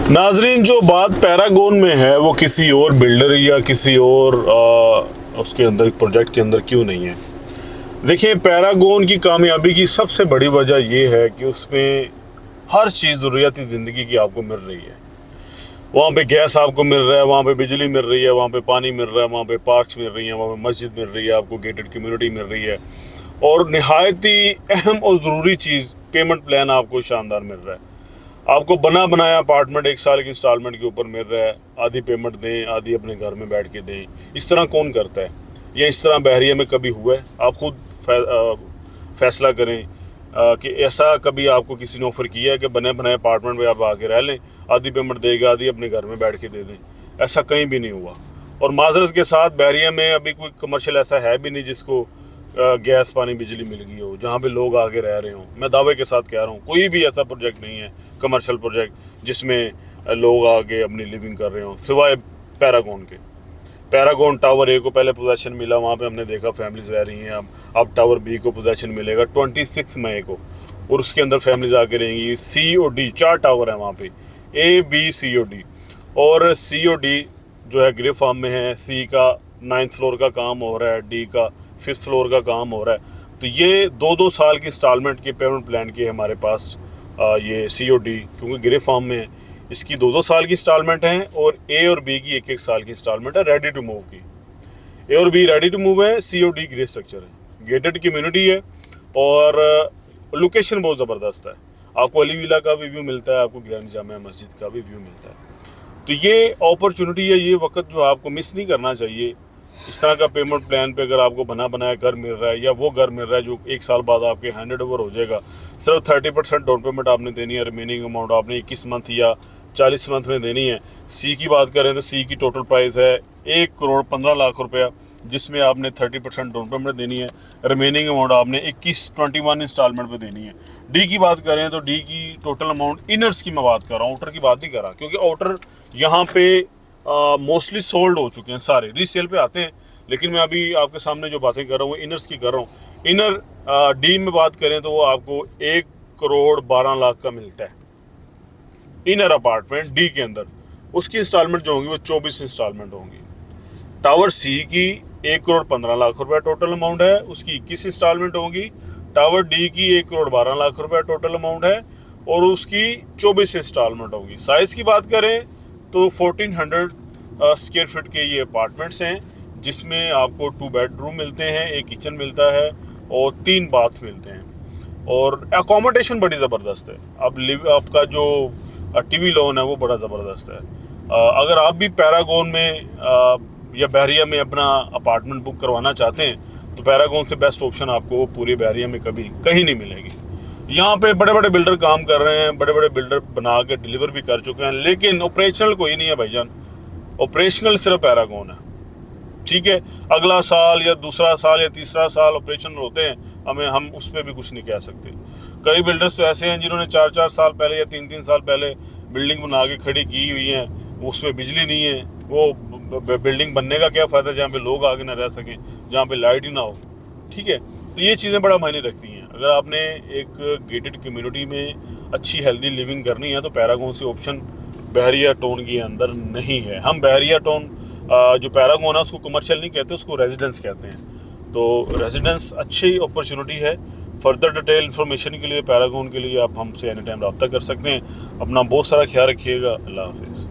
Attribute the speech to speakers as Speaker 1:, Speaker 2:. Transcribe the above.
Speaker 1: नाजरीन, जो बात पैरागॉन में है वो किसी और बिल्डर या किसी और उसके अंदर प्रोजेक्ट के अंदर क्यों नहीं है। देखिए, पैरागॉन की कामयाबी की सबसे बड़ी वजह ये है कि उसमें हर चीज़ ज़रूरियाती ज़िंदगी की आपको मिल रही है। वहाँ पे गैस आपको मिल रहा है, वहाँ पे बिजली मिल रही है, वहाँ पे पानी मिल रहा है, वहाँ पे पार्क्स मिल रही हैं, वहाँ पे मस्जिद मिल रही है, आपको गेटेड कम्युनिटी मिल रही है और नहायत ही अहम और ज़रूरी चीज़ पेमेंट प्लान आपको शानदार मिल रहा है। आपको बना बनाया अपार्टमेंट 1 साल की इंस्टॉलमेंट के ऊपर मिल रहा है। आधी पेमेंट दें, आधी अपने घर में बैठ के दें। इस तरह कौन करता है? या इस तरह बहरिया में कभी हुआ है? आप खुद फैसला करें कि ऐसा कभी आपको किसी ने ऑफ़र किया है कि बने बनाए अपार्टमेंट में आप आके रह लें, आधी पेमेंट देगा, आधी अपने घर में बैठ के दे दें। ऐसा कहीं भी नहीं हुआ। और माजरत के साथ बहरिया में अभी कोई कमर्शियल ऐसा है भी नहीं जिसको गैस पानी बिजली मिल गई हो, जहाँ पे लोग आगे रह रहे हों। मैं दावे के साथ कह रहा हूँ, कोई भी ऐसा प्रोजेक्ट नहीं है कमर्शियल प्रोजेक्ट जिसमें लोग आगे अपनी लिविंग कर रहे हों, सिवाय पैरागॉन के। पैरागॉन टावर ए को पहले पोजेसन मिला, वहाँ पे हमने देखा फैमिलीज रह रही हैं। अब टावर बी को पोजेसन मिलेगा 26 मई को, और उसके अंदर फैमिलीज आके रहेंगी। सी और डी 4 टावर हैं वहाँ पे, ए बी सी और डी। और सी और डी जो है ग्रे फार्म में है। सी का 9th फ्लोर का काम हो रहा है, डी का 5th फ्लोर का काम हो रहा है। तो ये 2-2 साल की इंस्टॉलमेंट के पेमेंट प्लान के हमारे पास ये सी और डी, क्योंकि ग्रे फार्म में है, इसकी 2-2 साल की इंस्टॉलमेंट हैं। और ए और बी की 1-1 साल की इंस्टॉलमेंट है रेडी टू मूव की। ए और बी रेडी टू मूव है, सी और डी ग्रे स्ट्रक्चर है, गेटेड कम्युनिटी है और लोकेशन बहुत ज़बरदस्त है। आपको अली विला का भी व्यू मिलता है, आपको ग्रैंड जामिया मस्जिद का भी व्यू मिलता है। तो ये अपॉर्चुनिटी है, ये वक्त जो आपको मिस नहीं करना चाहिए। इस तरह का पेमेंट प्लान पे अगर आपको बना बनाया घर मिल रहा है, या वो घर मिल रहा है जो 1 साल बाद आपके हैंडेड ओवर हो जाएगा, सिर्फ 30% डाउन पेमेंट आपने देनी है, रिमेनिंग अमाउंट आपने 21 मंथ या 40 मंथ में देनी है। सी की बात करें तो सी की टोटल प्राइस है 1,15,00,000 रुपया, जिसमें आपने 30% डाउन पेमेंट देनी है, रिमेनिंग अमाउंट आपने 21 इंस्टॉलमेंट पे देनी है। डी की बात करें तो डी की टोटल अमाउंट, इनर्स की मैं बात कर रहा हूँ, आउटर की बात नहीं कर रहा, क्योंकि आउटर यहाँ पे मोस्टली सोल्ड हो चुके हैं, सारे रीसेल पे आते हैं। लेकिन मैं अभी आपके सामने जो बातें कर रहा हूँ वो इनर्स की कर रहा हूँ। इनर डी में बात करें तो वो आपको 1,12,00,000 का मिलता है इनर अपार्टमेंट डी के अंदर। उसकी इंस्टॉलमेंट जो होंगी वो 24 इंस्टॉलमेंट होंगी। टावर सी की 1,15,00,000 रुपये टोटल अमाउंट है, उसकी 21 इंस्टॉलमेंट होंगी। टावर डी की 1,12,00,000 रुपये टोटल अमाउंट है और उसकी 24 इंस्टॉलमेंट होगी। साइज़ की बात करें तो 1400 स्क्वायर फीट के ये अपार्टमेंट्स हैं, जिसमें आपको 2 बेडरूम मिलते हैं, 1 किचन मिलता है और 3 बाथ मिलते हैं। और अकोमोडेशन बड़ी ज़बरदस्त है। अब आपका जो टीवी लोन है वो बड़ा ज़बरदस्त है। अगर आप भी पैरागॉन में या बहरिया में अपना अपार्टमेंट बुक करवाना चाहते हैं तो पैरागॉन से बेस्ट ऑप्शन आपको पूरी बहरिया में कभी कहीं नहीं मिलेगी। यहाँ पे बड़े बड़े बिल्डर काम कर रहे हैं, बड़े बड़े बिल्डर बना के डिलीवर भी कर चुके हैं, लेकिन ऑपरेशनल कोई नहीं है भाईजान। ऑपरेशनल सिर्फ पैरागॉन है। ठीक है, अगला साल या दूसरा साल या तीसरा साल ऑपरेशनल होते हैं, हम उस पर भी कुछ नहीं कह सकते। कई बिल्डर्स तो ऐसे हैं जिन्होंने 4-4 साल पहले या 3-3 साल पहले बिल्डिंग बना के खड़ी की हुई है, उसमें बिजली नहीं है। वो बिल्डिंग बनने का क्या फ़ायदा जहाँ पे लोग आगे ना रह सकें, जहाँ पे लाइट ही ना हो। ठीक है, तो ये चीज़ें बड़ा मायने रखती हैं। अगर आपने एक गेटेड कम्युनिटी में अच्छी हेल्दी लिविंग करनी है तो पैरागॉन से ऑप्शन बहरिया टाउन के अंदर नहीं है। हम बहरिया टाउन जो पैरागॉन है उसको कमर्शियल नहीं कहते, उसको रेजिडेंस कहते हैं। तो रेजिडेंस अच्छी अपॉर्चुनिटी है। फर्दर डिटेल इन्फॉर्मेशन के लिए पैरागॉन के लिए आप हमसे एनी टाइम रब्ता कर सकते हैं। अपना बहुत सारा ख्याल रखिएगा। अल्लाह हाफिज़।